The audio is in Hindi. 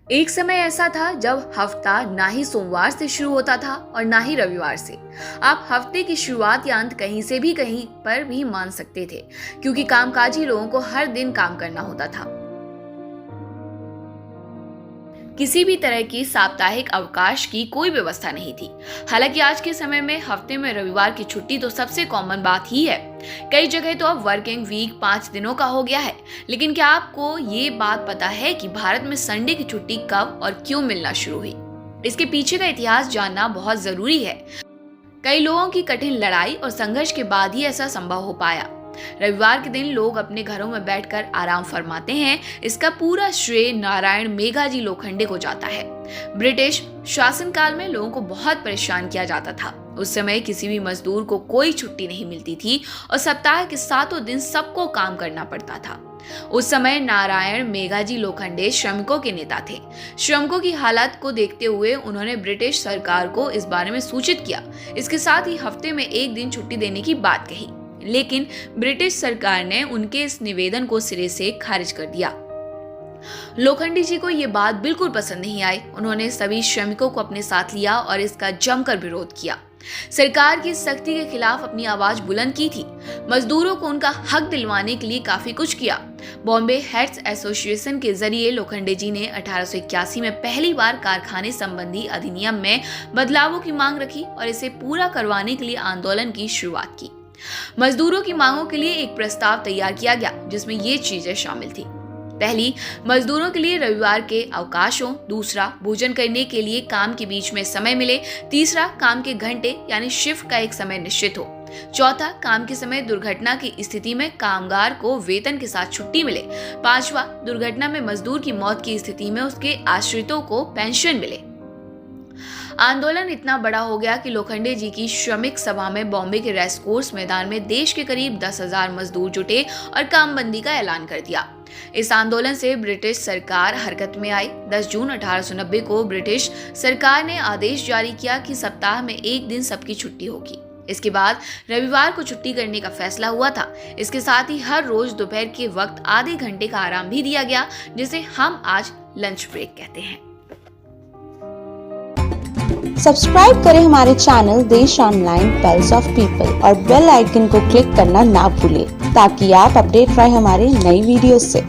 एक समय ऐसा था जब हफ्ता ना ही सोमवार से शुरू होता था और ना ही रविवार से। आप हफ्ते की शुरुआत या अंत कहीं पर भी मान सकते थे, क्योंकि कामकाजी लोगों को हर दिन काम करना होता था। किसी भी तरह की साप्ताहिक अवकाश की कोई व्यवस्था नहीं थी। हालांकि आज के समय में हफ्ते में रविवार की छुट्टी तो सबसे कॉमन बात ही है। कई जगह तो अब वर्किंग वीक 5 दिनों का हो गया है। लेकिन क्या आपको ये बात पता है कि भारत में संडे की छुट्टी कब और क्यों मिलना शुरू हुई? इसके पीछे का इतिहास जानना बहुत जरूरी है। कई लोगों की कठिन लड़ाई और संघर्ष के बाद ही ऐसा संभव हो पाया। रविवार के दिन लोग अपने घरों में बैठकर आराम फरमाते हैं। इसका पूरा श्रेय नारायण मेघाजी लोखंडे को जाता है। ब्रिटिश शासनकाल में लोगों को बहुत परेशान किया जाता था। उस समय किसी भी मजदूर को कोई छुट्टी नहीं मिलती थी और सप्ताह के 7 दिन सबको काम करना पड़ता था। उस समय नारायण मेघाजी लोखंडे श्रमिकों के नेता थे। श्रमिकों की हालत को देखते हुए उन्होंने ब्रिटिश सरकार को इस बारे में सूचित किया। इसके साथ ही हफ्ते में 1 दिन छुट्टी देने की बात कही, लेकिन ब्रिटिश सरकार ने उनके इस निवेदन को सिरे से खारिज कर दिया। लोखंडे जी को ये बात बिल्कुल पसंद नहीं आई। उन्होंने सभी श्रमिकों को अपने साथ लिया और इसका जमकर विरोध किया। सरकार की सख्ती के खिलाफ अपनी आवाज बुलंद की थी। मजदूरों को उनका हक दिलवाने के लिए काफी कुछ किया। बॉम्बे हेड्स एसोसिएशन के जरिए लोखंडे जी ने 1881 में पहली बार कारखाने संबंधी अधिनियम में बदलावों की मांग रखी और इसे पूरा करवाने के लिए आंदोलन की शुरुआत की। मजदूरों की मांगों के लिए एक प्रस्ताव तैयार किया गया, जिसमें ये चीजें शामिल थी। पहली, मजदूरों के लिए रविवार के अवकाशों। दूसरा, भोजन करने के लिए काम के बीच में समय मिले। तीसरा, काम के घंटे यानी शिफ्ट का एक समय निश्चित हो। चौथा, काम के समय दुर्घटना की स्थिति में कामगार को वेतन के साथ छुट्टी मिले। पांचवा, दुर्घटना में मजदूर की मौत की स्थिति में उसके आश्रितों को पेंशन मिले। आंदोलन इतना बड़ा हो गया कि लोखंडे जी की श्रमिक सभा में बॉम्बे के रेस कोर्स मैदान में देश के करीब 10,000 मजदूर जुटे और कामबंदी का ऐलान कर दिया। इस आंदोलन से ब्रिटिश सरकार हरकत में आई। 10 जून 1890 को ब्रिटिश सरकार ने आदेश जारी किया कि सप्ताह में 1 दिन सबकी छुट्टी होगी। इसके बाद रविवार को छुट्टी करने का फैसला हुआ था। इसके साथ ही हर रोज दोपहर के वक्त आधे घंटे का आराम भी दिया गया, जिसे हम आज लंच ब्रेक कहते हैं। सब्सक्राइब करें हमारे चैनल देश ऑनलाइन पल्स ऑफ पीपल और बेल आइकन को क्लिक करना ना भूलें, ताकि आप अपडेट रहे हमारे नई वीडियो से।